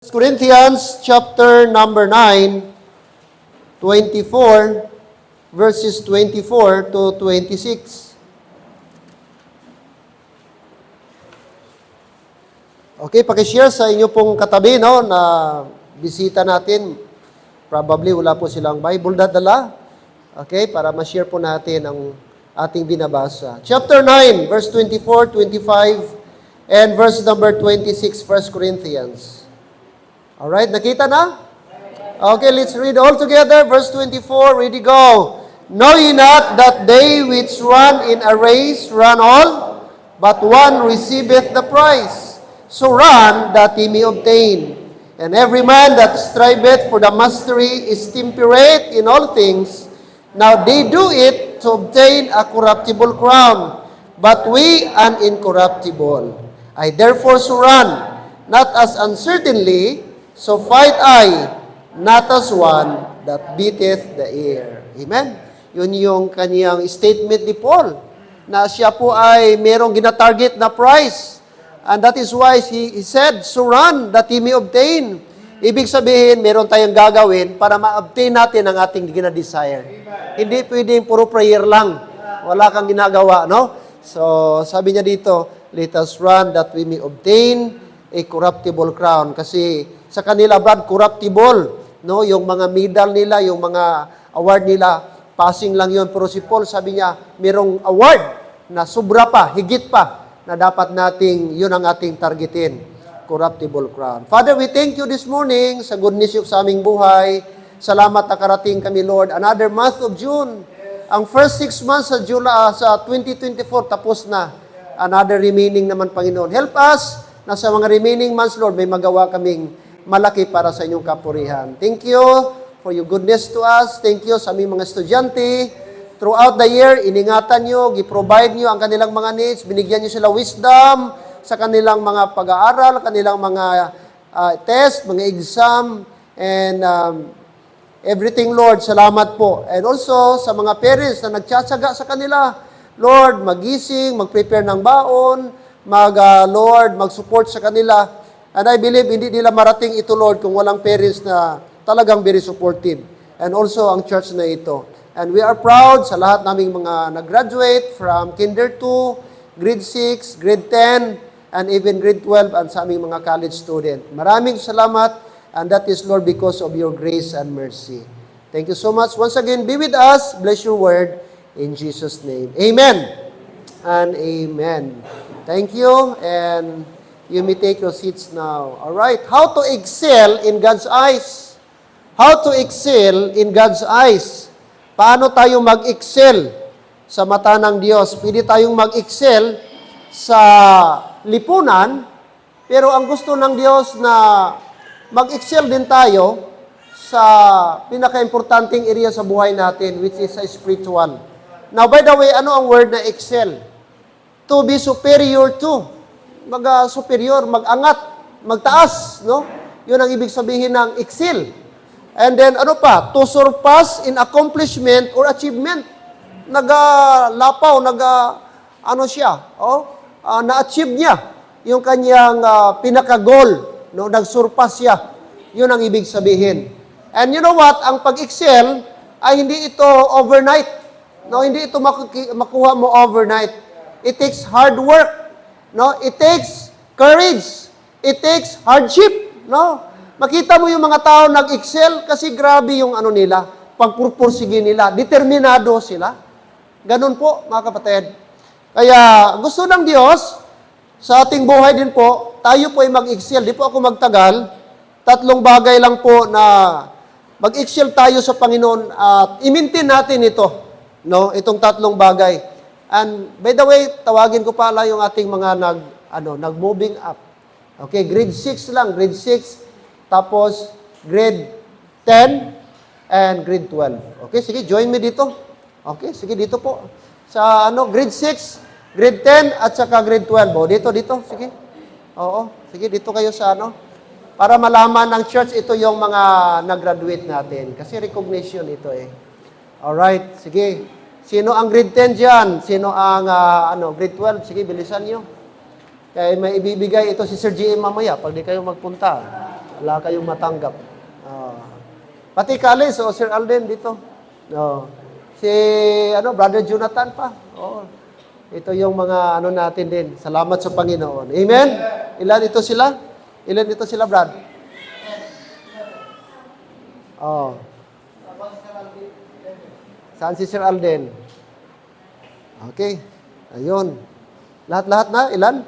Corinthians chapter number 9, 24, verses 24 to 26. Okay, pakishare sa inyo pong katabi, no, na bisita natin. Probably wala po silang Bible dadala. Okay, para ma-share po natin ang ating binabasa. Chapter 9, verse 24, 25, and verse number 26, 1 Corinthians. Alright, nakita na? Okay, let's read all together. Verse 24, ready, go. Know ye not that they which run in a race run all, but one receiveth the prize. So run that ye may obtain. And every man that striveth for the mastery is temperate in all things. Now they do it to obtain a corruptible crown, but we an incorruptible. I therefore so run, not as uncertainly, so fight I, not as one that beateth the air. Amen? Yun yung kaniyang statement ni Paul, na siya po ay merong ginatarget na prize. And that is why he said, so run that he may obtain. Ibig sabihin, meron tayong gagawin para ma-obtain natin ang ating gina-desire. Hindi pwedeng puro prayer lang. Wala kang ginagawa, no? So, sabi niya dito, let us run that we may obtain a corruptible crown. Kasi sa kanila, brad, corruptible. No? Yung mga medal nila, yung mga award nila, passing lang yun. Pero si Paul, sabi niya, mayroong award na sobra pa, higit pa, na dapat nating, yun ang ating targetin. Corruptible crown. Father, we thank you this morning sa goodness yung sa aming buhay. Salamat na karating kami, Lord. Another month of June. Ang first 6 months sa July, sa 2024, tapos na. Another remaining naman, Panginoon. Help us na sa mga remaining months, Lord, may magawa kaming malaki para sa inyong kapurihan. Thank you for your goodness to us. Thank you sa aming mga estudyante. Throughout the year, iningatan nyo, gi-provide nyo ang kanilang mga needs, binigyan nyo sila wisdom sa kanilang mga pag-aaral, kanilang mga test, mga exam, and everything, Lord. Salamat po. And also, sa mga parents na nagtsatsaga sa kanila, Lord, magising, mag-prepare ng baon, Lord, mag-support sa kanila. And I believe hindi nila marating ito, Lord, kung walang parents na talagang very supportive. And also ang church na ito. And we are proud sa lahat naming mga nag-graduate from Kinder 2, Grade 6, Grade 10, and even Grade 12, and sa aming mga college student. Maraming salamat, and that is, Lord, because of your grace and mercy. Thank you so much. Once again, be with us. Bless your word in Jesus' name. Amen and amen. Thank you, and you may take your seats now. All right. How to excel in God's eyes? How to excel in God's eyes? Paano tayo mag-excel sa mata ng Diyos? Pwede tayong mag-excel sa lipunan, pero ang gusto ng Diyos na mag-excel din tayo sa pinaka-importanting area sa buhay natin, which is sa spiritual. Now, by the way, ano ang word na excel? To be superior to. Mag-superior, mag-angat, magtaas, no? Yun ang ibig sabihin ng excel. And then, ano pa? To surpass in accomplishment or achievement. Nag-lapaw, ano siya? Na-achieve niya yung kanyang pinaka-goal, no? Nag-surpass siya. Yun ang ibig sabihin. And you know what? Ang pag-excel ay hindi ito overnight. No? Hindi ito makuha mo overnight. It takes hard work. No, it takes courage. It takes hardship, no? Makita mo yung mga tao nag-excel kasi grabe yung ano nila, pagpurpursige nila, determinado sila. Ganun po, mga kapatid. Kaya gusto ng Diyos sa ating buhay din po, tayo po ay mag-excel. Di po ako magtagal. 3 bagay lang po na mag-excel tayo sa Panginoon at i-maintain natin ito, no? Itong 3 bagay. And by the way, tawagin ko pala yung ating mga nag-moving up. Okay, grade 6 lang, grade 6, tapos grade 10 and grade 12. Okay, sige, join me dito. Okay, sige, dito po. Sa grade 6, grade 10 at saka grade 12. O, dito, sige. Oo, sige, dito kayo sa para malaman ng church ito yung mga nag-graduate natin. Kasi recognition ito eh. Alright, sige. Sino ang grade 10 dyan? Sino ang grade 12? Sige, bilisan nyo. Kaya may ibibigay ito si Sir GM mamaya pag di kayo magpunta. Wala kayong matanggap. Pati college, Sir Alden dito. Si Brother Jonathan pa. Ito yung mga natin din. Salamat sa Panginoon. Amen? Ilan ito sila, Brad? Saan si Sir Alden? Okay. Ayun. Lahat-lahat na? Ilan?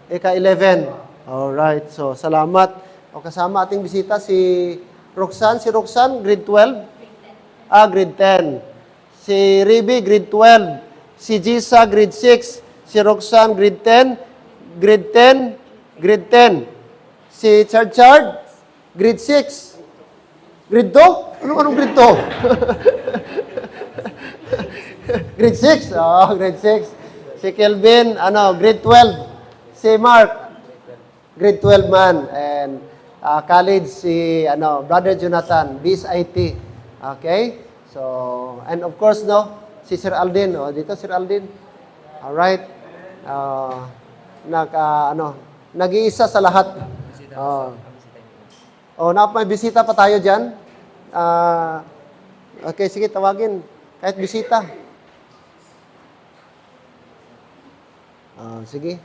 Ika-11. Alright. So, salamat. Kasama ating bisita si Roxanne. Si Roxanne, grade 12? Grade 10. Si Riby, grade 12. Si Jisa, grade 6. Si Roxanne, grade 10. Grade 10. Grade 10. Si Chard, grade 6. Grade 2? Anong grade 2? Grade 6? Grade 6. Si Kelvin, grade 12. Si Mark, grade 12 man. And college, si Brother Jonathan, BSIT. Okay? So, and of course, si Sir Alden. Dito, Sir Alden. Alright. Nag-iisa sa lahat. May bisita pa tayo dyan. Okay, sige, tawagin. Kahit bisita. Sige.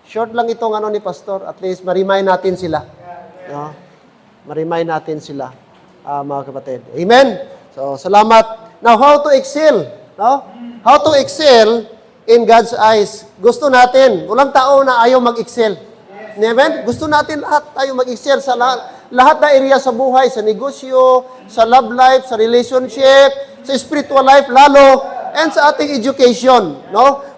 Short lang itong ni Pastor. At least, ma-remind natin sila. Ma-remind natin sila, mga kapatid. Amen? So, salamat. Now, how to excel? How to excel in God's eyes. Gusto natin. Walang tao na ayaw mag-excel. Amen? Gusto natin lahat tayo mag-excel sa lahat na area sa buhay, sa negosyo, sa love life, sa relationship, sa spiritual life, lalo, and sa ating education.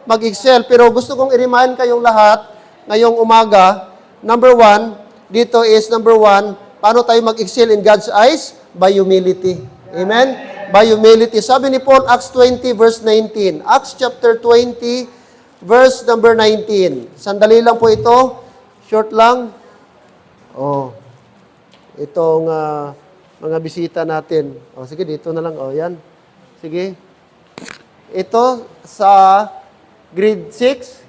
Mag-excel. Pero gusto kong i-remind kayong lahat, ngayong umaga, number 1, dito is number 1, paano tayo mag-excel in God's eyes? By humility. Amen? By humility. Sabi ni Paul, Acts 20, verse 19. Acts chapter 20, verse number 19. Sandali lang po ito. Short lang. Itong mga bisita natin. Sige, dito na lang. Yan. Sige. Ito sa grade 6.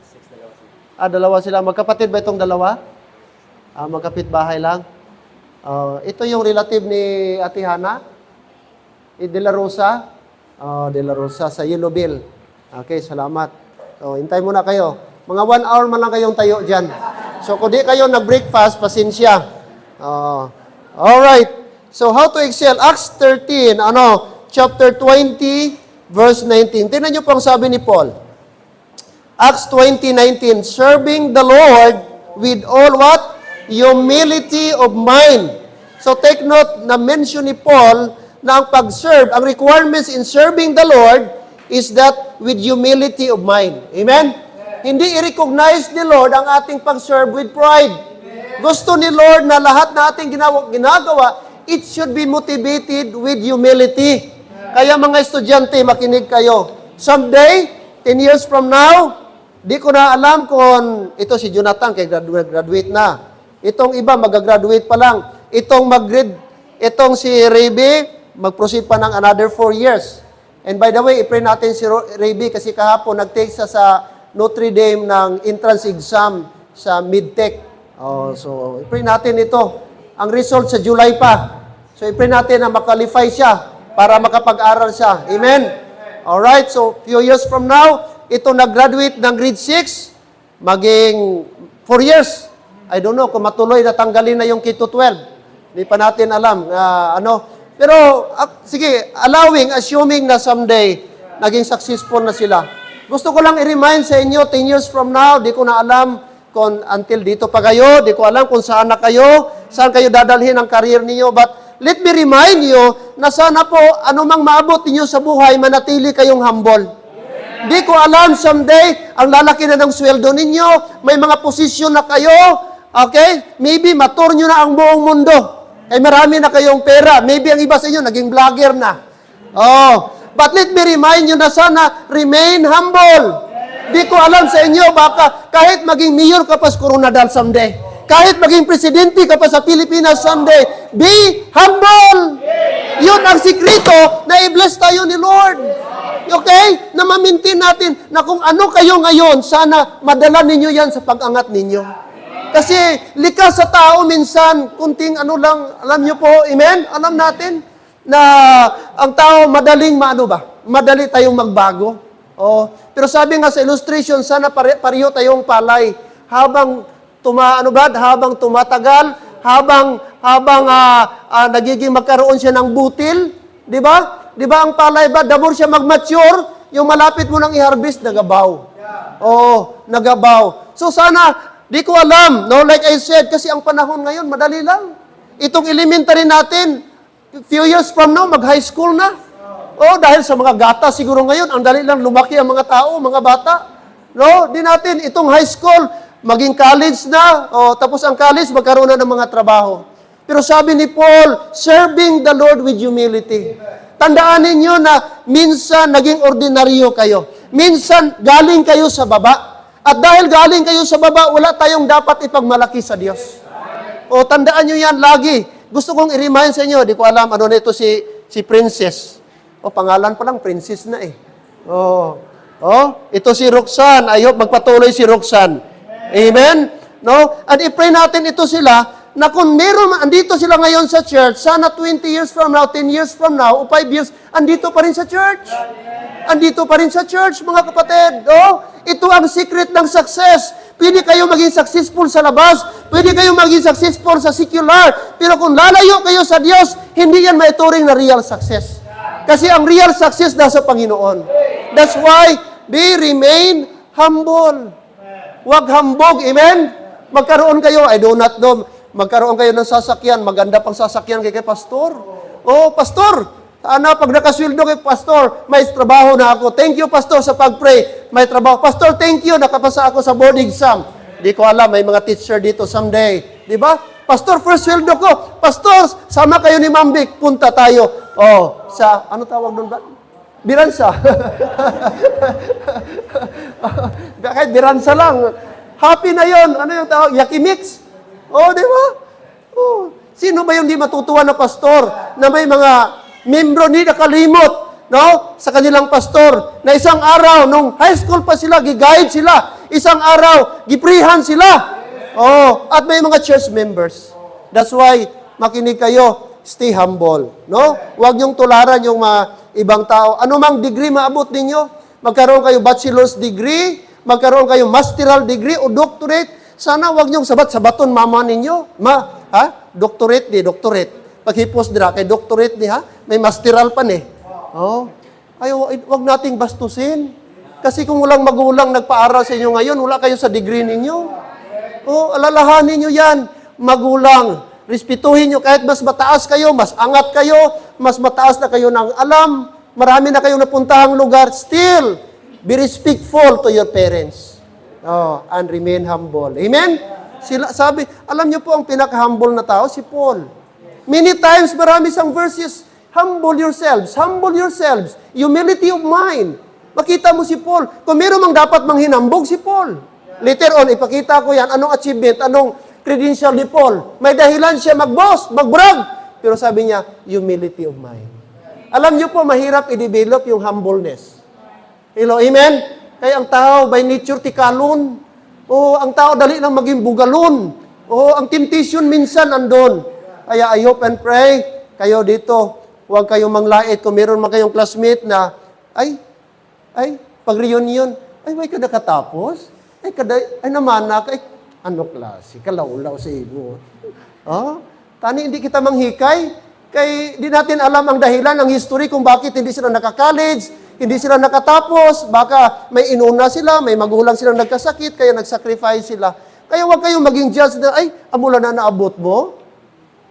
Dalawa sila. Magkapatid ba itong dalawa? Magkapit bahay lang. Ito yung relative ni Ate Hana. De La Rosa. De La Rosa sa Yellow Bill. Okay, salamat. Hintay muna kayo. Mga 1 hour man lang kayong tayo dyan. So, kung di kayo nag-breakfast, pasensya. Alright. So, how to excel? Acts 13, chapter 20, verse 19. Tingnan nyo pang sabi ni Paul. Acts 20:19, serving the Lord with all what? Humility of mind. So, take note na mention ni Paul na ang pag-serve, ang requirements in serving the Lord is that with humility of mind. Amen? Hindi i-recognize ni Lord ang ating pag-serve with pride. Gusto ni Lord na lahat na ating ginagawa, it should be motivated with humility. Kaya mga estudyante, makinig kayo. Someday, 10 years from now, di ko na alam kung ito si Jonathan, kay graduate na. Itong iba, mag-graduate pa lang. Itong si Rebe, mag-proceed pa ng another 4 years. And by the way, i-pray natin si Rebe kasi kahapon nag-take sa Notre Dame ng entrance exam sa Midtech. So, i-pray natin ito. Ang result sa July pa. So, i-pray natin na makalify siya para makapag-aral siya. Amen? Alright, so few years from now, ito nag-graduate ng grade 6, maging 4 years. I don't know kung matuloy na tanggalin na yung K-12. Hindi pa natin alam. Pero, sige, assuming na someday, naging successful na sila. Gusto ko lang i-remind sa inyo, 10 years from now, di ko na alam kung until dito pa kayo, di ko alam kung saan na kayo, saan kayo dadalhin ang career niyo. But let me remind you na sana po, anumang maabot niyo sa buhay, manatili kayong humble. Di ko alam, someday, ang lalaki na ng sweldo ninyo, may mga posisyon na kayo, okay? Maybe matur nyo na ang buong mundo. Marami na kayong pera. Maybe ang iba sa inyo, naging vlogger na. But let me remind you na sana, remain humble. Di ko alam sa inyo, baka kahit maging mayor ka pa sa Coronadal someday, kahit maging presidente ka pa sa Pilipinas someday, be humble! Yun ang sikrito na i-bless tayo ni Lord. Okay? Na ma-maintain natin na kung ano kayo ngayon, sana madala ninyo yan sa pag-angat ninyo. Kasi likas sa tao minsan, kunting ano lang, alam niyo po, amen? Alam natin na ang tao madaling madali tayong magbago. Oh, pero sabi nga sa illustration, sana pareho tayong palay habang habang tumatagal, habang nagiging magkaroon siya ng butil, di ba? Di ba ang palay ba, the more siya mag-mature, yung malapit mo nang i-harvest, nagabaw. Oo, nagabaw. So sana, di ko alam, no, like I said, kasi ang panahon ngayon, madali lang. Itong elementary natin, few years from now, mag-high school na. Oh, dahil sa mga gata siguro ngayon, ang dali lang lumaki ang mga tao, mga bata. No, di natin itong high school, maging college na, tapos ang college, magkaroon na ng mga trabaho. Pero sabi ni Paul, serving the Lord with humility. Tandaan ninyo na minsan naging ordinaryo kayo. Minsan galing kayo sa baba. At dahil galing kayo sa baba, wala tayong dapat ipagmalaki sa Diyos. O tandaan nyo yan lagi. Gusto kong i-remind sa inyo, di ko alam ano na ito si Princess. O pangalan pa lang, Princess na eh. Ito si Roxanne. I hope magpatuloy si Roxanne. Amen? No? At i-pray natin ito sila na kung andito sila ngayon sa church, sana 20 years from now, 10 years from now, o 5 years, andito pa rin sa church. Andito pa rin sa church, mga kapatid. Ito ang secret ng success. Pwede kayo maging successful sa labas, pwede kayo maging successful sa secular, pero kung lalayo kayo sa Diyos, hindi yan maituring na real success. Kasi ang real success nasa Panginoon. That's why, remain humble. Huwag hambog, amen? Magkaroon kayo, I do not know, magkaroon kayo ng sasakyan, maganda pang sasakyan kay pastor. Pastor, pag nakasweldo kay pastor, may trabaho na ako. Thank you, pastor, sa pag-pray. May trabaho. Pastor, thank you, nakapasa ako sa board exam. Di ko alam, may mga teacher dito someday. Di ba? Pastor, first sweldo ko. Pastor, sama kayo ni Ma'am Vic, punta tayo. Ano tawag doon ba? Biransa. Kahit biransa lang. Happy na yon. Ano yung tawag? Yakimix. Di ba? Sino ba yung di matutuwa na pastor na may mga membro ni nakalimot, no? Sa kanilang pastor na isang araw nung high school pa sila, gi-guide sila. Isang araw, giprihan sila. At may mga church members. That's why makinig kayo, stay humble, no? Huwag niyong tularan yung ibang tao. Ano mang degree maabot ninyo? Magkaroon kayo bachelor's degree, magkaroon kayo masteral degree o doctorate. Sana wag niyong sabat-sabaton mama ninyo. Doctorate. Paghipos dira kay doctorate may masteral pa ni. Wag nating bastusin. Kasi kung walang magulang nagpaaral sa inyo ngayon, wala kayo sa degree ninyo. Alalahanin niyo yan. Magulang, respetuhin niyo kahit mas mataas kayo, mas angat kayo, mas mataas na kayo ng alam, marami na kayong napuntahang lugar, still be respectful to your parents. And remain humble. Amen? Sabi, alam niyo po ang pinaka-humble na tao, si Paul. Many times, marami siyang verses, humble yourselves, humility of mind. Makita mo si Paul. Kung meron mang dapat manghinambog, si Paul. Later on, ipakita ko yan, anong achievement, anong credential ni Paul. May dahilan siya mag-boast, mag-brag. Pero sabi niya, humility of mind. Alam niyo po, mahirap i-develop yung humbleness. Hello, amen? Kaya ang tao, by nature, tikalon. Ang tao, dali lang maging bugalon. Ang temptation minsan andon. Kaya I hope and pray, kayo dito, huwag kayong manglait. Kung meron man kayong classmate na, pag-reunion, may kada katapos? Namanak, ano klase, kalawlaw sa ibo. Tani, hindi kita manghikay. Kay, di natin alam ang dahilan, ang history kung bakit hindi sila naka-college, hindi sila nakatapos, baka may inuna sila, may magulang silang nagkasakit, kaya nag-sacrifice sila. Kaya huwag kayong maging judge na, amula na naabot mo.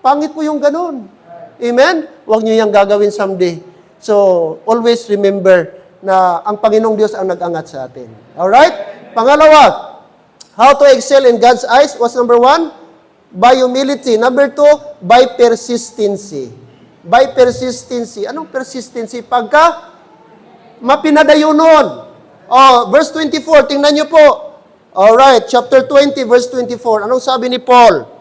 Pangit po yung ganun. Amen? Huwag niyo yung gagawin someday. So, always remember na ang Panginoong Diyos ang nag-angat sa atin. Alright? Pangalawa, how to excel in God's eyes was number 1, by humility. Number 2, by persistency. By persistency. Anong persistency? Pagka mapinadayunon. Verse 24, tingnan niyo po. Alright, chapter 20, verse 24. Anong sabi ni Paul?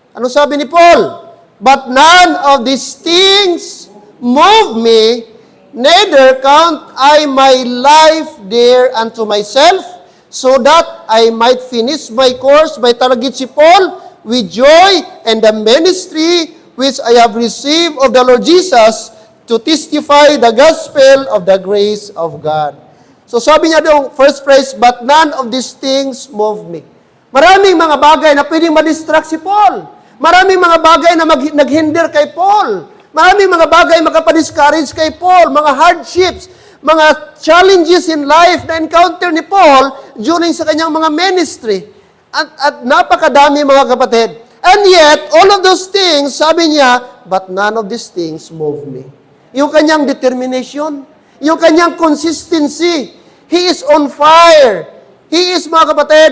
Anong sabi ni Paul? But none of these things move me, neither count I my life dear unto myself, so that I might finish my course by target si Paul with joy and the ministry which I have received of the Lord Jesus to testify the gospel of the grace of God. So sabi niya doon, first phrase, but none of these things move me. Maraming mga bagay na pwedeng madistract si Paul. Maraming mga bagay na naghinder kay Paul. Maraming mga bagay makapadiscourage kay Paul. Mga hardships, mga challenges in life na encounter ni Paul during sa kanyang mga ministry. At napakadami mga kapatid. And yet, all of those things, sabi niya, but none of these things move me. Yung kanyang determination, yung kanyang consistency, he is on fire. He is, mga kapatid,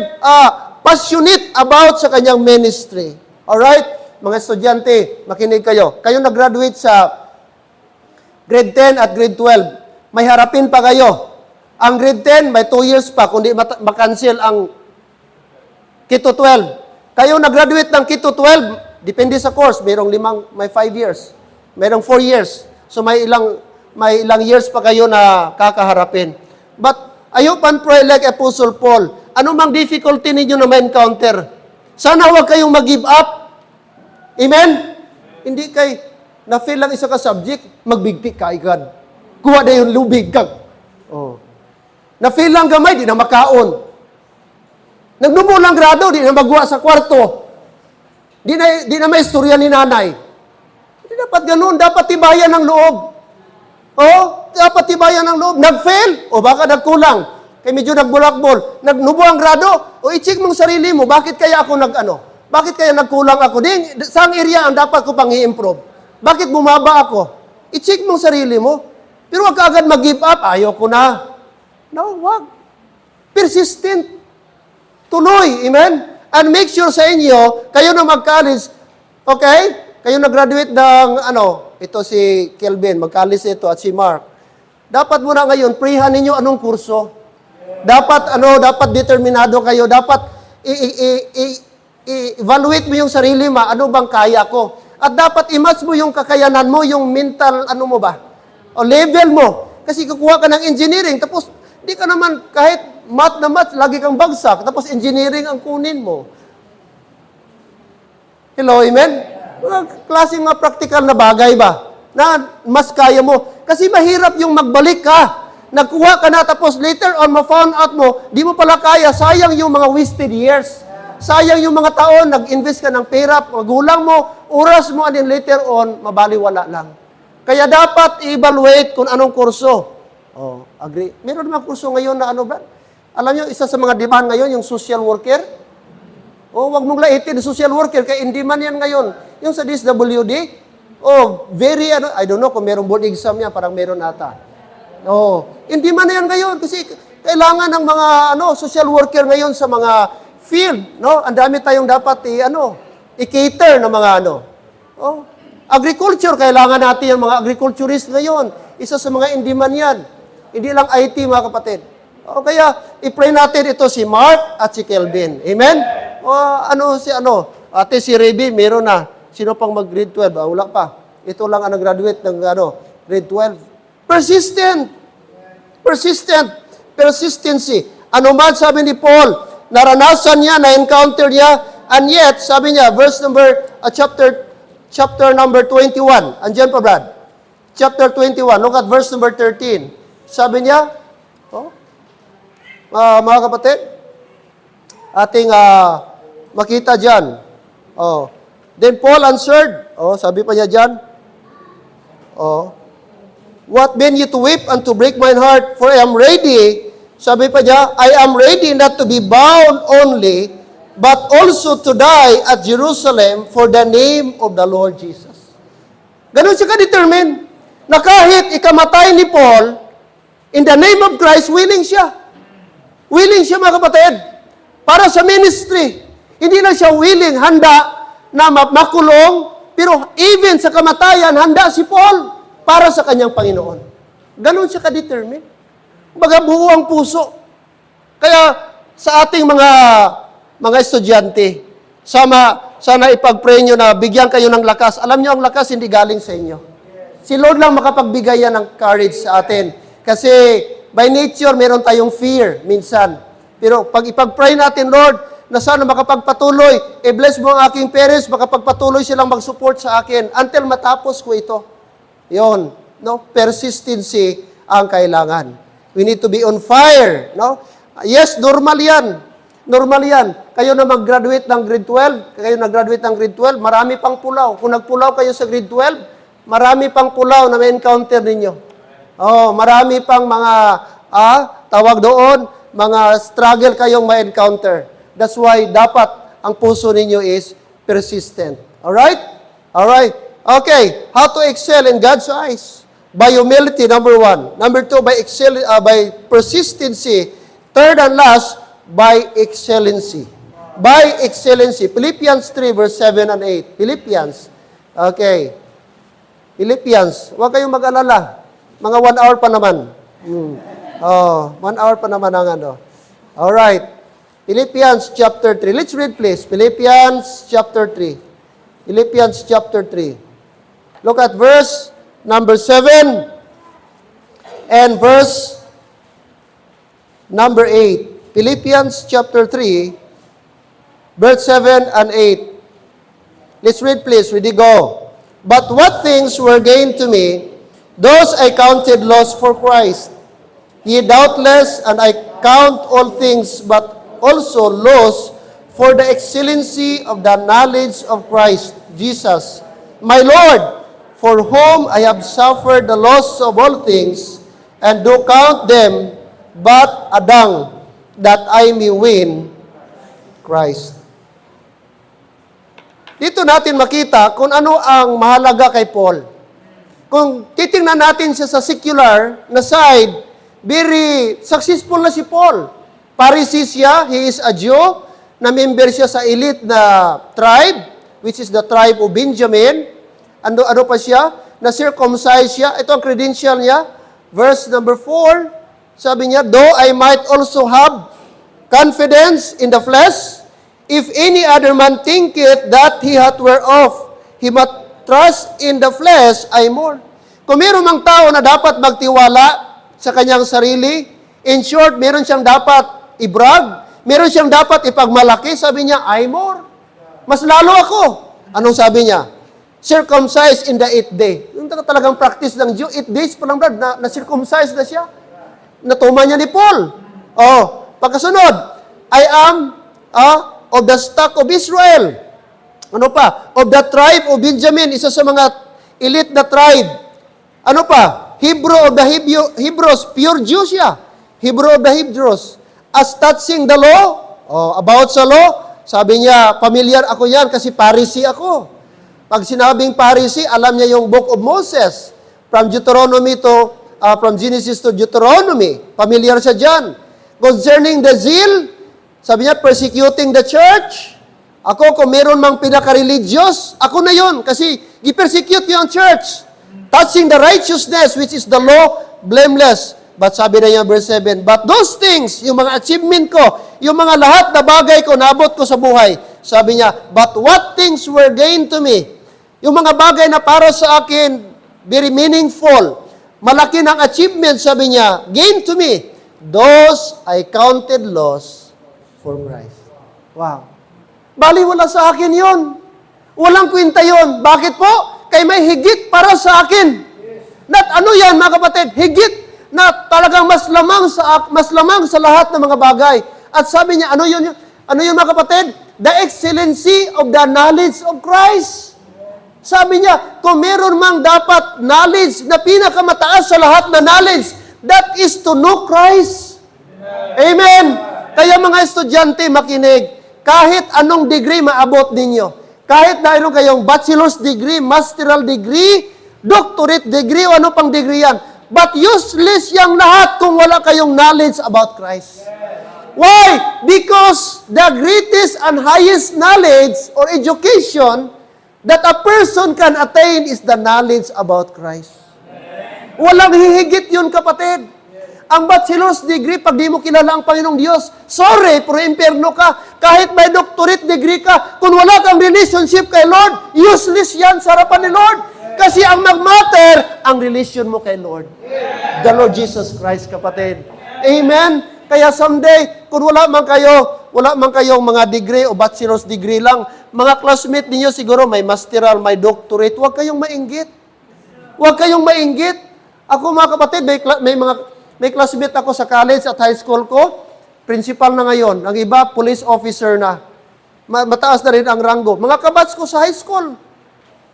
passionate about sa kanyang ministry. Alright? Mga estudyante, makinig kayo. Kayo nag-graduate sa grade 10 at grade 12. May harapin pa kayo. Ang grade 10, may 2 years pa, kundi makancel ang Kito 12. Kayo nag-graduate ng Kito 12, depende sa course, may 5 years. Mayroong 4 years. So may ilang years pa kayo na kakaharapin. But ayo pan pray like Apostle Paul. Ano mang difficulty ninyo na ma-encounter? Sana huwag kayong mag-give up. Amen? Hindi kay na-fail lang isa ka subject, magbigti ka agad. Kuha na yung lubig kag. Oh. Na-fail lang gamay, di na makaon. Nagnubo lang grado, di na magwa sa kwarto. Di na may istorya ni nanay. Hindi dapat ganun, dapat tibayan ng loob. Oh, dapat tibayan ng loob. Nag-fail, o baka nagkulang. Kaya medyo nagbulakbol. Nagnubo ang grado, o i-check mong sarili mo, bakit kaya ako Bakit kaya nagkulang ako? Saang area ang dapat ko pang i-improve? Bakit bumaba ako? I-check mong sarili mo. Pero wag ka agad mag-give up, ayoko na. No, wag. Persistent. Tuloy, amen? And make sure sa inyo, kayo na mag-college, okay? Kayo na-graduate ng, ito si Kelvin, mag-college ito, at si Mark. Dapat muna ngayon, prehan ninyo anong kurso. Dapat, dapat determinado kayo. Dapat, evaluate mo yung sarili mo, ano bang kaya ko. At dapat i-match mo yung kakayanan mo, yung mental, o level mo. Kasi kukuha ka ng engineering, tapos, di ka naman, kahit math na math, lagi kang bagsak, tapos engineering ang kunin mo. Hello, amen? Mga klaseng mga practical na bagay ba? Na mas kaya mo. Kasi mahirap yung magbalik ka. Nagkuha ka na, tapos later on, ma-found out mo, di mo pala kaya, sayang yung mga wasted years. Sayang yung mga taon, nag-invest ka ng pera, magulang mo, oras mo, and then later on, mabaliwala lang. Kaya dapat i-evaluate kung anong kurso. Oh, agree. Meron naman kurso ngayon na ba? Alam nyo, isa sa mga demand ngayon, yung social worker. Oh, wag mong laitin, social worker, kaya in demand yan ngayon. Yung sa DSWD, very, I don't know kung merong board exam yan, parang meron ata. Oh, in demand yan ngayon, kasi kailangan ng mga, social worker ngayon sa mga field, no? Ang dami tayong dapat i-cater ng mga Oh, agriculture, kailangan natin yung mga agriculturist ngayon. Isa sa mga in-demand yan. Hindi lang IT, mga kapatid. O kaya, i-pray natin ito si Mark at si Kelvin. Amen? O ate si Reby, meron na. Sino pang mag-grade 12? Wala pa. Ito lang ang nag-graduate ng grade 12. Persistent. Persistency. Ano man sabi ni Paul, naranasan niya, na-encounter niya, and yet, sabi niya, chapter number 21. Andiyan pa, Brad. Chapter 21. Look at verse number 13. Sabi niya, mga kapatid, ating makita dyan. Then Paul answered, sabi pa niya dyan, what mean you to weep and to break my heart? For I am ready, sabi pa niya, I am ready not to be bound only, but also to die at Jerusalem for the name of the Lord Jesus. Ganun siya ka-determine, na kahit ikamatay ni Paul, in the name of Christ, willing siya. Willing siya, mga kapatid, para sa ministry. Hindi lang siya willing, handa na makulong, pero even sa kamatayan, handa si Paul para sa kanyang Panginoon. Ganun siya ka-determine. Baga buo ang puso. Kaya sa ating mga estudyante, sana ipag-pray nyo na bigyan kayo ng lakas. Alam nyo, ang lakas hindi galing sa inyo. Si Lord lang makapagbigay yan ng courage sa atin. Kasi by nature, meron tayong fear minsan. Pero pag ipag-pray natin, Lord, na sana makapagpatuloy, i-bless mo ang aking parents, makapagpatuloy silang mag-support sa akin until matapos ko ito. Yon, no? Persistency ang kailangan. We need to be on fire, no? Yes, normal yan. Normal yan. Kayo na mag-graduate ng grade 12, kayo nag-graduate ng grade 12, marami pang pulaw. Kung nagpulaw kayo sa grade 12, marami pang pulaw na may encounter ninyo. Oh, marami pang mga, tawag doon, mga struggle kayong ma-encounter. That's why dapat ang puso ninyo is persistent. Alright? Alright. Okay. How to excel in God's eyes? By humility, number 1. Number 2, by persistency. Third and last, by excellency. By excellency. Philippians 3, verse 7 and 8. Philippians. Okay. Philippians. Huwag kayong mag-alala. Mga 1 hour pa naman. 1 hour pa naman ang ano. Alright. Philippians chapter 3. Let's read please. Philippians chapter 3. Philippians chapter 3. Look at verse number 7 and verse number 8. Philippians chapter 3, verse 7 and 8. Let's read please. Ready, go. But what things were gained to me, those I counted loss for Christ. Ye doubtless, and I count all things but also loss for the excellency of the knowledge of Christ Jesus, my Lord, for whom I have suffered the loss of all things, and do count them but a dung, that I may win Christ. Dito natin makita kung ano ang mahalaga kay Paul. Kung titingnan natin siya sa secular na side, very successful na si Paul. Pharisee siya, he is a Jew, na member siya sa elite na tribe, which is the tribe of Benjamin. Ano pa siya? Na-circumcise siya. Ito ang credential niya. Verse number 4, sabi niya, though I might also have confidence in the flesh, if any other man thinketh that he hath whereof he must trust in the flesh, I more. Kung meron mang tao na dapat magtiwala sa kanyang sarili, in short, meron siyang dapat i-brag, meron siyang dapat ipagmalaki, sabi niya, I more. Mas lalo ako. Anong sabi niya? Circumcised in the 8th day. Yung talagang practice ng Jew, 8 days pa lang, brad, na-circumcised na siya. Natuma niya ni Paul. Pagkasunod, I am of the stock of Israel. Ano pa? Of the tribe of Benjamin, isa sa mga elite na tribe. Ano pa? Hebrew of the Hebrews, pure Jew siya. Hebrew of the Hebrews. As touching the law, about sa law, sabi niya, familiar ako yan kasi Pharisee ako. Pag sinabing Pharisee, alam niya yung Book of Moses. From Deuteronomy to, from Genesis to Deuteronomy. Familiar siya dyan. Concerning the zeal, sabi niya, persecuting the church. Ako, kung meron mang pinaka-religious, ako na yon kasi i-persecute yung church. Touching the righteousness, which is the law, blameless. But sabi na niya, verse 7, but those things, yung mga achievement ko, yung mga lahat na bagay ko, nabot ko sa buhay, sabi niya, but what things were gained to me? Yung mga bagay na para sa akin, very meaningful, malaki ng achievement, sabi niya, gained to me, those I counted loss for Christ. Wow. Bali, wala sa akin yon. Walang kwenta yon. Bakit po? Kay may higit para sa akin. Not ano yan, mga kapatid? Higit na talagang mas lamang sa lahat ng mga bagay. At sabi niya, ano yun mga kapatid? The excellency of the knowledge of Christ. Sabi niya, kung meron mang dapat knowledge na pinakamataas sa lahat na knowledge, that is to know Christ. Amen. Kaya mga estudyante, makinig. Kahit anong degree maabot ninyo, kahit mayroon kayong bachelor's degree, masteral degree, doctorate degree, o ano pang degree yan, but useless yang lahat kung wala kayong knowledge about Christ. Why? Because the greatest and highest knowledge or education that a person can attain is the knowledge about Christ. Walang hihigit yun, kapatid. Ang bachelor's degree, pag di mo kilala ang Panginoong Diyos, sorry, pero impyerno ka. Kahit may doctorate degree ka, kung wala kang relationship kay Lord, useless yan sa harapan ni Lord. Kasi ang mag-matter, ang relation mo kay Lord. The Lord Jesus Christ, kapatid. Amen? Kaya someday, kung wala man kayong mga degree o bachelor's degree lang, mga classmate ninyo siguro may masteral, may doctorate, huwag kayong mainggit. Huwag kayong mainggit. Ako mga kapatid, may classmate ako sa college at high school ko, principal na ngayon. Ang iba, police officer na. Mataas na rin ang ranggo. Mga kabats ko sa high school.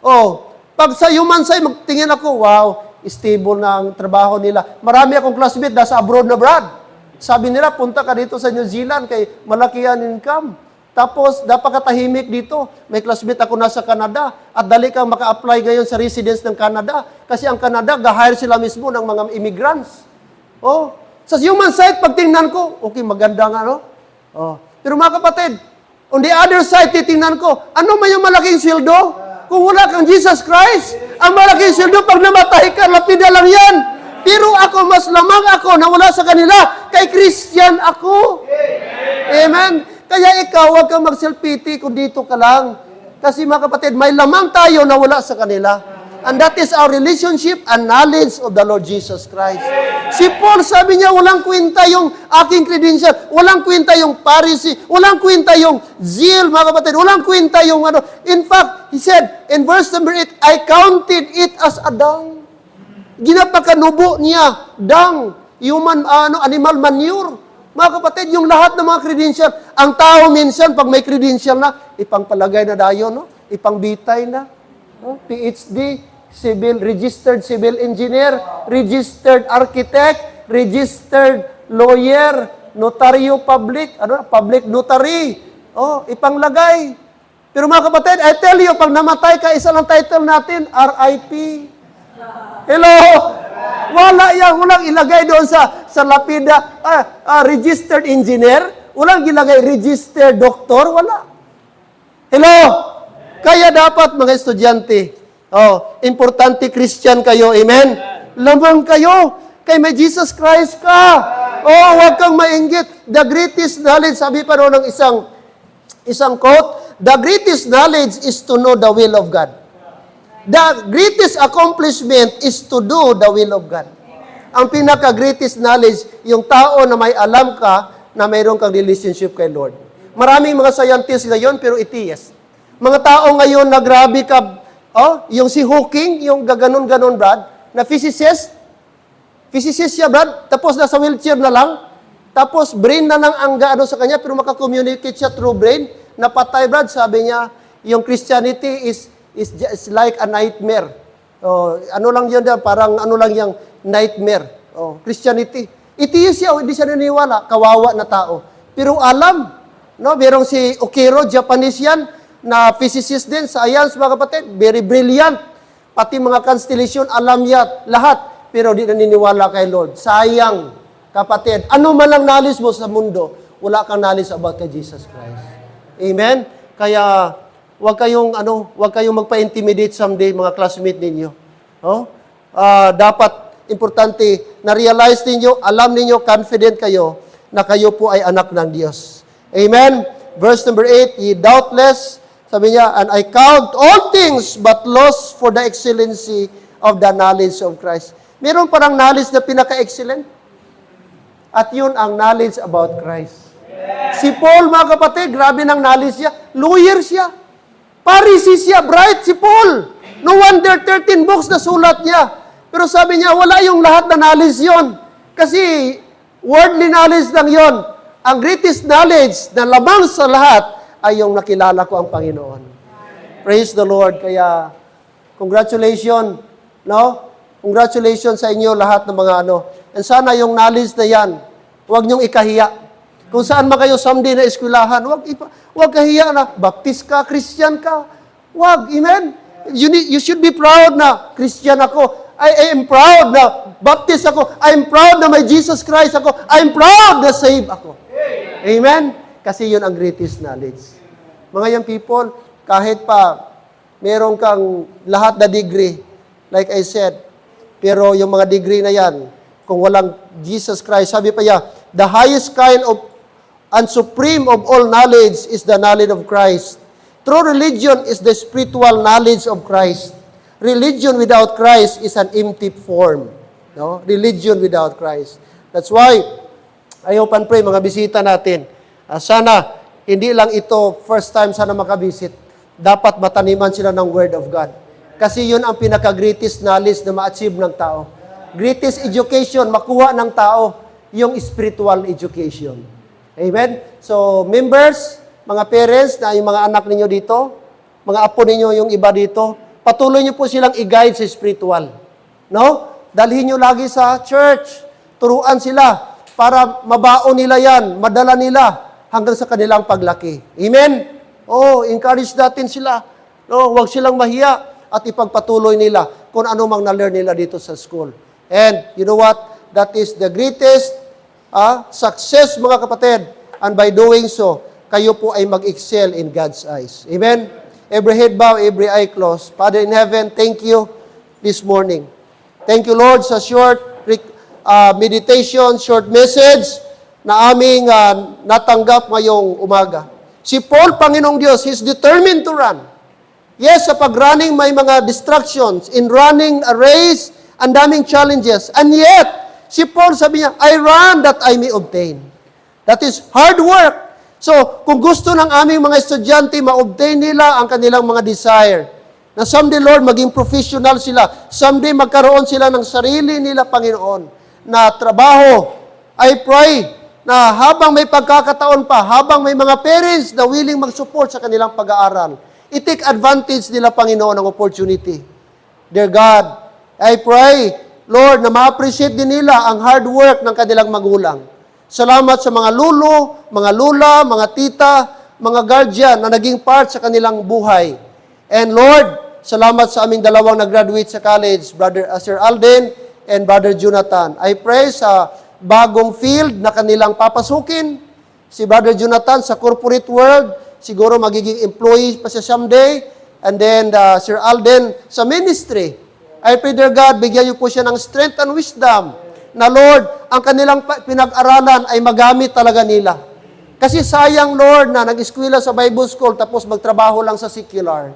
Oh, pag sa human side, magtingin ako, wow, stable na ang trabaho nila. Marami akong classmate nasa abroad na, Brad. Sabi nila, punta ka dito sa New Zealand kay malaki ang income. Tapos, napakatahimik dito. May classmate ako nasa Canada at dali kang maka-apply ngayon sa residence ng Canada. Kasi ang Canada, ga-hire sila mismo ng mga immigrants. Oh, sa human side, pag tingnan ko, okay, maganda nga, no? Oh. Pero mga kapatid, on the other side, titingnan ko, ano man yung malaking sweldo? Kung wala kang Jesus Christ, ang malaking sweldo, pag namatay ka, lapida lang yan. Pero ako, mas lamang ako na wala sa kanila. Kay Christian ako. Amen. Kaya ikaw, huwag kang mag-self-pity kung dito ka lang. Kasi mga kapatid, may lamang tayo na wala sa kanila. And that is our relationship and knowledge of the Lord Jesus Christ. Si Paul, sabi niya, walang kwenta yung aking credential. Walang kwenta yung Pharisee. Walang kwenta yung zeal, mga kapatid. Walang kwenta yung ano. In fact, he said, in verse number 8, I counted it as a dung. Ginapakanubo niya, dung, animal manure. Mga kapatid, yung lahat ng mga credential, ang tao minsan, pag may credential na, ipangpalagay na dayon, no? Ipangbitay na. No? PhD, registered civil engineer, registered architect, registered lawyer, notaryo public, public notary. Oh, ipanglagay. Pero mga kapatid, I tell you, pag namatay ka, isa lang title natin, RIP. Hello? Walang ilagay doon sa lapida, registered engineer, walang ilagay registered doctor, wala. Hello? Kaya dapat mga estudyante, importante Christian kayo, amen? Lamang kayo, kay may Jesus Christ ka. Huwag kang mainggit. The greatest knowledge, sabi pa doon ng isang quote, the greatest knowledge is to know the will of God. The greatest accomplishment is to do the will of God. Ang pinaka-greatest knowledge, yung tao na may alam ka na mayroon kang relationship kay Lord. Maraming mga scientists ngayon, pero atheist. Mga tao ngayon na grabe ka, yung si Hawking, yung gaganon-ganon, Brad, na physicist siya, Brad, tapos nasa wheelchair na lang, tapos brain na lang ang gaano sa kanya, pero makakommunicate siya through brain, napatay, Brad, sabi niya, yung Christianity is like a nightmare. Ano lang yun, parang ano lang yung nightmare. Christianity. Itiis siya, hindi siya naniniwala, kawawa na tao. Pero alam, no, merong si Okero, Japanese yan, na physicist din, science, mga kapatid, very brilliant. Pati mga constellation, alam niya lahat, pero di naniniwala kay Lord. Sayang, kapatid. Ano man ang knowledge mo sa mundo, wala kang knowledge about kay Jesus Christ. Amen? Kaya, huwag kayong magpa-intimidate someday, mga classmate ninyo. Dapat, importante, na-realize ninyo, alam ninyo, confident kayo, na kayo po ay anak ng Diyos. Amen? Verse number 8, ye doubtless, sabi niya, and I count all things but loss for the excellency of the knowledge of Christ. Meron parang knowledge na pinaka-excellent. At yun ang knowledge about Christ. Si Paul, mga kapatid, grabe ng knowledge siya. Lawyer siya. Pharisee siya, bright si Paul. No wonder 13 books na sulat niya. Pero sabi niya, wala yung lahat na knowledge yon. Kasi worldly knowledge lang yon. Ang greatest knowledge na lamang sa lahat ay yung nakilala ko ang Panginoon. Praise the Lord. Kaya, congratulations, no? Congratulations sa inyo lahat ng mga ano. And sana yung knowledge na yan, huwag niyong ikahiya. Kung saan man kayo someday na eskwelahan, huwag kahiya na, baptist ka, Christian ka. Huwag, amen? You should be proud na Christian ako. I am proud na baptist ako. I am proud na may Jesus Christ ako. I am proud na saved ako. Amen? Kasi yun ang greatest knowledge. Mga young people, kahit pa meron kang lahat na degree, like I said, pero yung mga degree na yan, kung walang Jesus Christ, sabi pa niya, the highest kind of and supreme of all knowledge is the knowledge of Christ. True religion is the spiritual knowledge of Christ. Religion without Christ is an empty form. No? Religion without Christ. That's why, I hope and pray, mga bisita natin, sana hindi lang ito first time sana makabisit. Dapat mataniman sila ng Word of God. Kasi yun ang pinaka-greatest knowledge na ma-achieve ng tao. Greatest education, makuha ng tao, yung spiritual education. Amen? So, members, mga parents, na yung mga anak ninyo dito, mga apo ninyo yung iba dito, patuloy nyo po silang i-guide sa spiritual. No? Dalhin nyo lagi sa church. Turuan sila para mabaon nila yan, madala nila hanggang sa kanilang paglaki. Amen? Encourage natin sila. No, huwag silang mahiya at ipagpatuloy nila kung ano mang na-learn nila dito sa school. And you know what? That is the greatest success, mga kapatid. And by doing so, kayo po ay mag-excel in God's eyes. Amen? Every head bow, every eye closed. Father in heaven, thank you this morning. Thank you, Lord, sa short meditation, short message na aming natanggap ngayong umaga. Si Paul, Panginoong Diyos, he's determined to run. Yes, sa pag-running may mga distractions. In running a race, ang daming challenges. And yet, si Paul sabi niya, I run that I may obtain. That is hard work. So, kung gusto ng aming mga estudyante, ma-obtain nila ang kanilang mga desire. Na someday, Lord, maging professional sila. Someday, magkaroon sila ng sarili nila, Panginoon, na trabaho. I pray na habang may pagkakataon pa, habang may mga parents na willing mag-support sa kanilang pag-aaral, i-take advantage nila, Panginoon, ng opportunity. Dear God, I pray, Lord, na ma-appreciate din nila ang hard work ng kanilang magulang. Salamat sa mga lulo, mga lula, mga tita, mga guardian na naging part sa kanilang buhay. And Lord, salamat sa aming dalawang nag-graduate sa college, Brother Sir Alden and Brother Jonathan. I pray sa bagong field na kanilang papasukin. Si Brother Jonathan sa corporate world, siguro magiging employee pa siya someday. And then Sir Alden sa ministry. I pray, dear God, bigyan niyo po siya ng strength and wisdom na, Lord, ang kanilang pinag-aralan ay magamit talaga nila. Kasi sayang, Lord, na nag-eskwela sa Bible School tapos magtrabaho lang sa secular.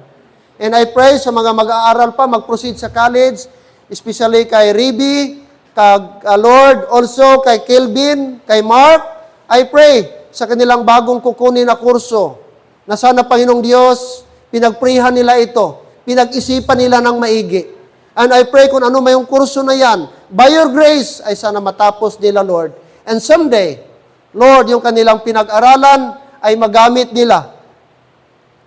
And I pray sa mga mag-aaral pa, mag-proceed sa college, especially kay Riby, Lord, also kay Kelvin, kay Mark, I pray sa kanilang bagong kukunin na kurso na sana, Panginoong Diyos, pinagprihan nila ito, pinag-isipan nila ng maigi. And I pray kung ano may yung kurso na yan, by your grace, ay sana matapos nila, Lord. And someday, Lord, yung kanilang pinag-aralan ay magamit nila,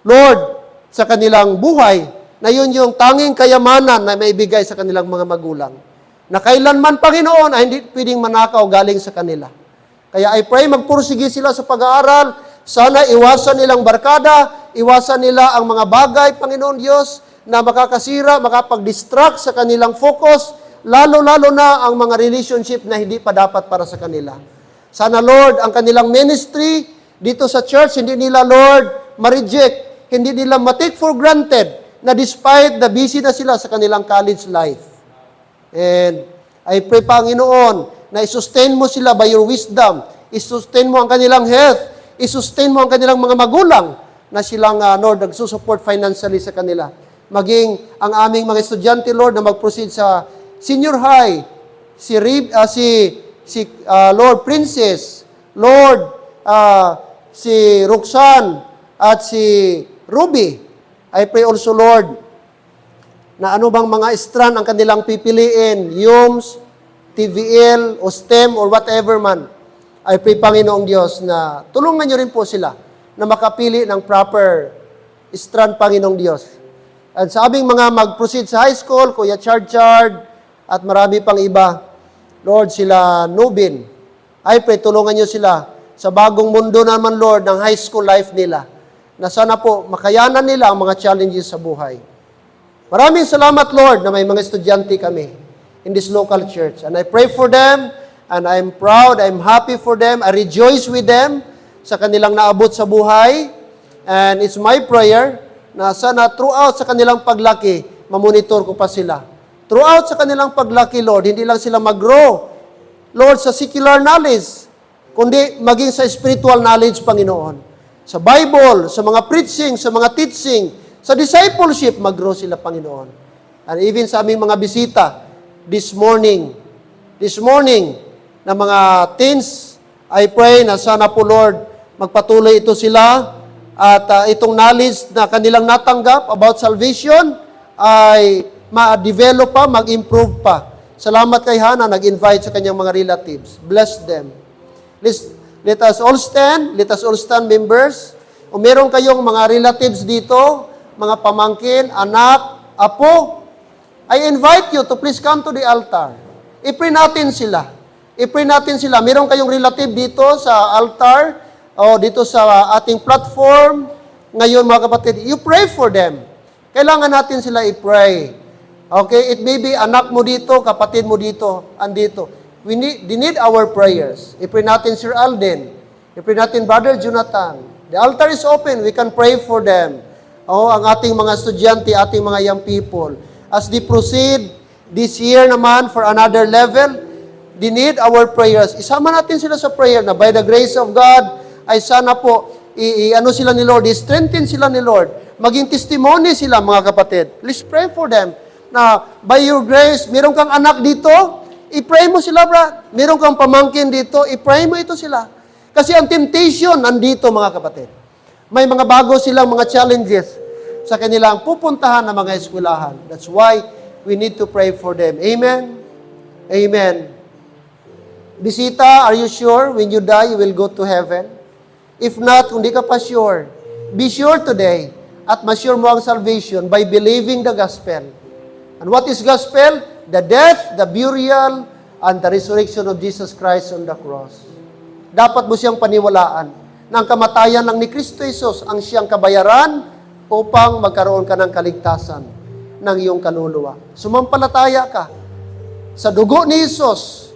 Lord, sa kanilang buhay, na yun yung tanging kayamanan na maibigay sa kanilang mga magulang. Na kailanman, Panginoon, ay hindi pwedeng manakaw galing sa kanila. Kaya I pray, magpursige sila sa pag-aaral. Sana iwasan nilang barkada, iwasan nila ang mga bagay, Panginoon Diyos, na makakasira, makapag-distract sa kanilang focus, lalo-lalo na ang mga relationship na hindi pa dapat para sa kanila. Sana, Lord, ang kanilang ministry dito sa church, hindi nila, Lord, ma-reject, hindi nila ma-take for granted na despite the busy na sila sa kanilang college life. And I pray, Panginoon, na i-sustain mo sila by your wisdom, i-sustain mo ang kanilang health, i-sustain mo ang kanilang mga magulang na silang, Lord, nagsusupport financially sa kanila. Maging ang aming mga estudyante, Lord, na mag-proceed sa senior high, Lord, Princess, Lord, si Roxanne, at si Ruby. I pray also, Lord, na ano bang mga strand ang kanilang pipiliin, UMS, TVL, o STEM, or whatever man. I pray, Panginoong Diyos, na tulungan niyo rin po sila na makapili ng proper strand, Panginoong Diyos. At sa aming mga mag-proceed sa high school, Kuya Chard, at marami pang iba, Lord, sila Nubin, I pray, tulungan niyo sila sa bagong mundo naman, Lord, ng high school life nila, na sana po makayanan nila ang mga challenges sa buhay. Maraming salamat, Lord, na may mga estudyante kami in this local church. And I pray for them, and I'm proud, I'm happy for them, I rejoice with them sa kanilang naabot sa buhay. And it's my prayer na sana throughout sa kanilang paglaki, mamonitor ko pa sila. Throughout sa kanilang paglaki, Lord, hindi lang sila mag-grow, Lord, sa secular knowledge, kundi maging sa spiritual knowledge, Panginoon. Sa Bible, sa mga preaching, sa mga teaching, sa discipleship, mag-grow sila, Panginoon. And even sa aming mga bisita, this morning, na mga teens, I pray na sana po, Lord, magpatuloy ito sila at itong knowledge na kanilang natanggap about salvation ay ma-develop pa, mag-improve pa. Salamat kay Hannah, nag-invite sa kanyang mga relatives. Bless them. Let us all stand. Let us all stand, members. O meron kayong mga relatives dito, mga pamangkin, anak, apo, I invite you to please come to the altar. I-pray natin sila. I-pray natin sila. Meron kayong relative dito sa altar o dito sa ating platform. Ngayon, mga kapatid, you pray for them. Kailangan natin sila i-pray. Okay? It may be anak mo dito, kapatid mo dito, andito. They need our prayers. I-pray natin Sir Alden. I-pray natin Brother Jonathan. The altar is open. We can pray for them. Ang ating mga estudyante, ating mga young people. As they proceed this year naman for another level, they need our prayers. Isama natin sila sa prayer na by the grace of God, ay sana po, ano sila ni Lord, i-strengthen sila ni Lord. Maging testimony sila, mga kapatid. Please pray for them. Na by your grace, meron kang anak dito, i-pray mo sila, brad. Meron kang pamangkin dito, i-pray mo ito sila. Kasi ang temptation nandito, mga kapatid. May mga bago silang mga challenges sa kanilang pupuntahan ng mga eskwelahan. That's why we need to pray for them. Amen? Amen. Bisita, are you sure when you die, you will go to heaven? If not, kung di ka pa sure, be sure today at ma-sure mo ang salvation by believing the gospel. And what is gospel? The death, the burial, and the resurrection of Jesus Christ on the cross. Dapat mo siyang paniwalaan na ang kamatayan lang ni Kristo Jesus ang siyang kabayaran upang magkaroon ka ng kaligtasan ng iyong kaluluwa. Sumampalataya ka sa dugo ni Jesus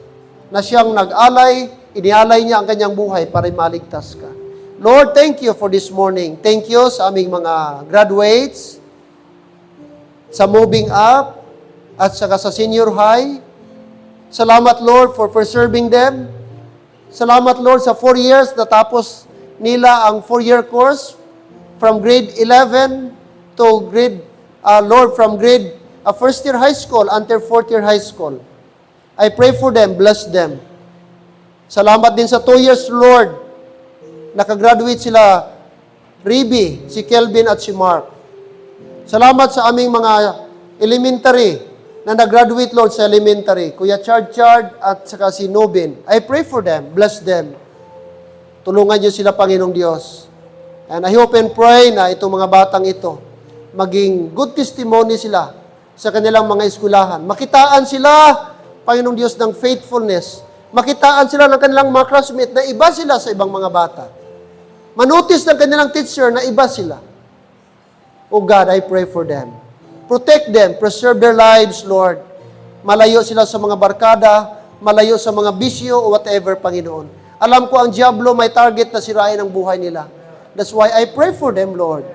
na siyang nag-alay, inialay niya ang kanyang buhay para maligtas ka. Lord, thank you for this morning. Thank you sa aming mga graduates, sa moving up, at saka sa senior high. Salamat, Lord, for preserving them. Salamat, Lord, sa 4 years na tapos nila ang 4-year course from grade 11 to grade, from grade first year high school until 4th year high school. I pray for them, bless them. Salamat din sa 2 years, Lord. Nakagraduate sila, Riby, si Kelvin at si Mark. Salamat sa aming mga elementary na nag-graduate, Lord, sa elementary. Kuya Chard at saka si Nobin. I pray for them, bless them. Tulungan niyo sila, Panginoong Diyos. And I hope and pray na itong mga batang ito, maging good testimony sila sa kanilang mga eskwelahan. Makitaan sila, Panginoong Diyos, ng faithfulness. Makitaan sila ng kanilang mga classmate na iba sila sa ibang mga bata. Manotice ng kanilang teacher na iba sila. Oh God, I pray for them. Protect them, preserve their lives, Lord. Malayo sila sa mga barkada, malayo sa mga bisyo o whatever, Panginoon. Alam ko ang diablo may target na sirain ang buhay nila. That's why I pray for them, Lord.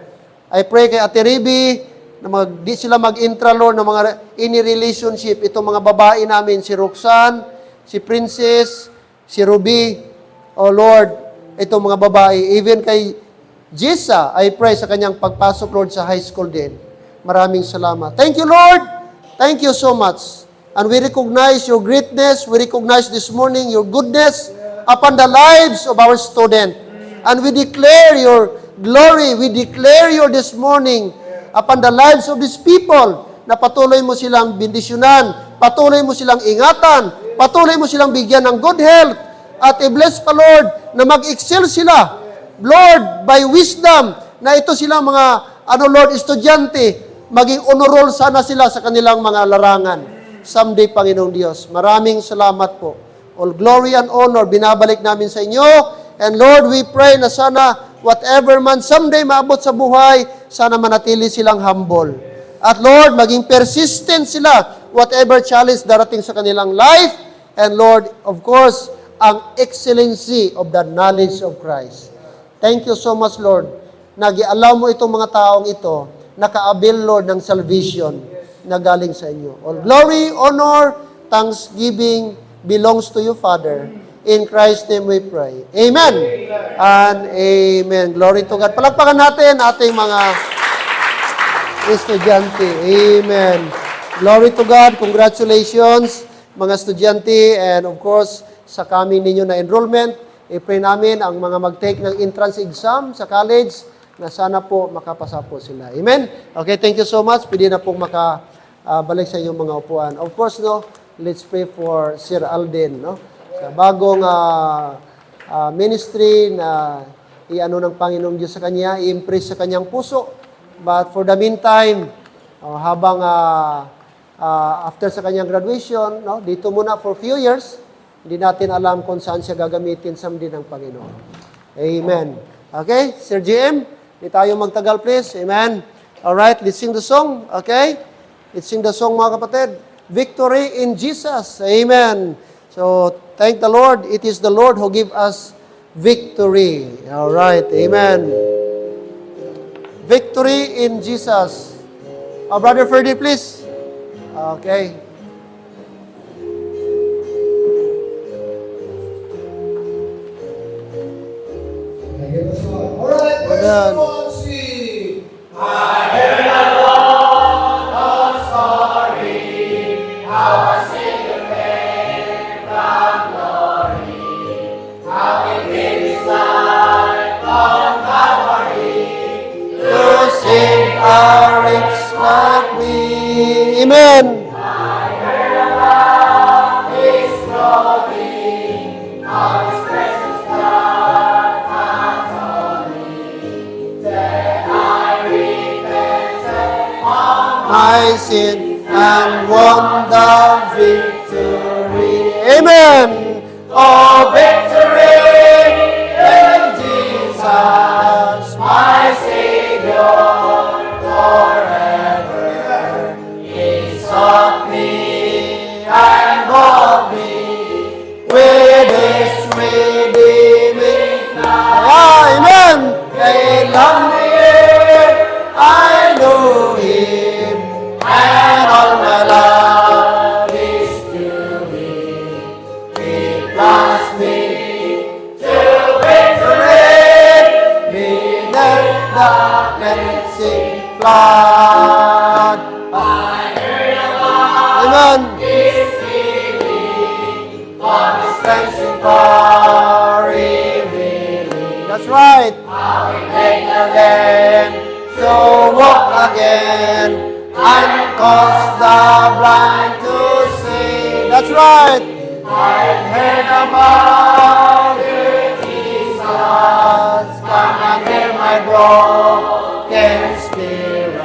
I pray kay Ate Riby na di sila mag-intra, Lord, ng mga any relationship. Itong mga babae namin, si Roxanne, si Princess, si Ruby. Oh Lord, itong mga babae. Even kay Jessa, I pray sa kanyang pagpasok, Lord, sa high school din. Maraming salamat. Thank you, Lord. Thank you so much. And we recognize your greatness. We recognize this morning your goodness upon the lives of our students. And we declare your glory. We declare your this morning upon the lives of these people na patuloy mo silang bendisyonan, patuloy mo silang ingatan, patuloy mo silang bigyan ng good health, at i-bless pa, Lord, na mag-excel sila, Lord, by wisdom, na ito silang mga, Lord, estudyante, maging honor roll sana sila sa kanilang mga larangan. Someday, Panginoong Diyos. Maraming salamat po. All glory and honor, binabalik namin sa inyo. And Lord, we pray na sana whatever man someday maabot sa buhay, sana manatili silang humble. At Lord, maging persistent sila whatever challenge darating sa kanilang life. And Lord, of course, ang excellency of the knowledge of Christ. Thank you so much, Lord. Nag-i-allow mo itong mga taong ito, nakaabil, Lord, ng salvation na galing sa inyo. All glory, honor, thanksgiving belongs to you, Father. In Christ's name we pray. Amen. And amen. Glory to God. Palakpakan natin ating mga estudyante. Amen. Glory to God. Congratulations, mga estudyante. And of course, sa coming ninyo na enrollment, I-pray namin ang mga mag-take ng entrance exam sa college na sana po makapasa po sila. Amen? Okay, thank you so much. Pwede na pong makabalik sa inyong mga upuan. Of course, no, let's pray for Sir Alden, no? Sa bagong ministry na i-ano ng Panginoong Diyos sa kanya, i-impress sa kanyang puso. But for the meantime, habang after sa kanyang graduation, no, dito muna for few years, hindi natin alam kung saan siya gagamitin someday ng Panginoon. Amen. Okay, Sir GM, hindi tayo magtagal please. Amen. Alright, let's sing the song. Okay? Let's sing the song mga kapatid. Victory in Jesus. Amen. So, thank the Lord. It is the Lord who give us victory. Alright, amen. Victory in Jesus. Brother Ferdy, please. Okay. Alright, Well done. let's see. To sing a rich like me. Amen. My sin and won the victory. Amen. Oh, victory in Jesus, my Savior forever. He sought me and bought me with His redeeming love. Amen. He loved me, I knew Him, and all my love is to Him. He plunged me to victory, beneath the cleansing flood. Amen. Cleansing power revealing. That's right. Make again, to walk again, and cause the blind to see. That's right. I heard about you, Jesus. Come and heal my broken spirit.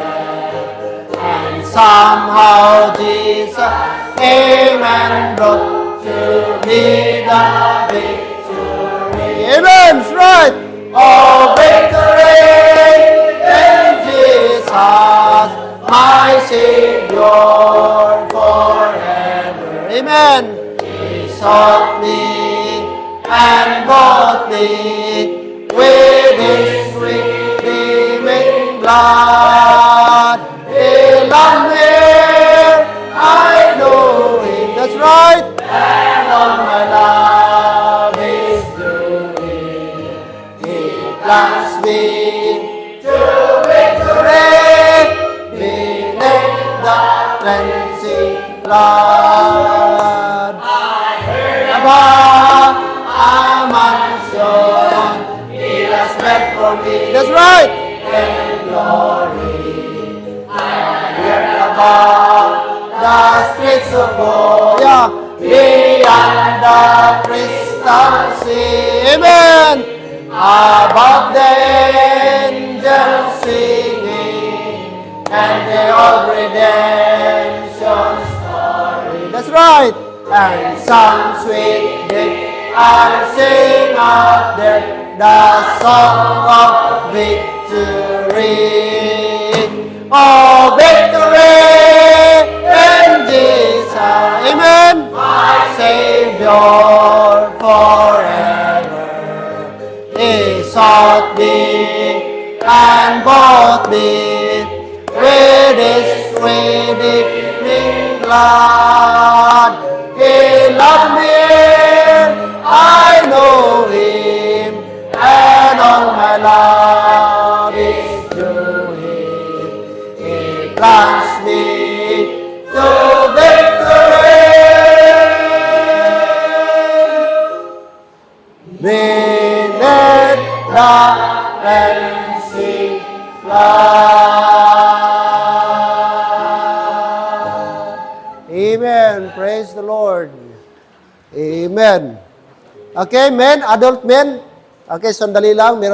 And somehow Jesus came and brought to me the victory. Amen. That's right. Oh, victory in Jesus, my Savior forever. Amen. He sought me and bought me with His redeeming blood. He loved me, I know Him. That's right. And all my love is to Him. He plunged me to victory beneath the cleansing flood. I heard about a mansion He has made for me. That's right. In glory. I heard about the streets of gold. Yeah. Beyond the crystal sea. Amen. Above the angels singing, and the old redemption story. That's right. And some sweet day I'll sing out there the song of victory. Oh, victory in Jesus. Amen. My Savior forever. He sought me and bought me with His redeeming blood. He loved me, I know Him, and all my love is to Him. He plunged me to victory. Amen. Praise the Lord. Amen. Okay, men, adult men. Okay, sandali lang. Meron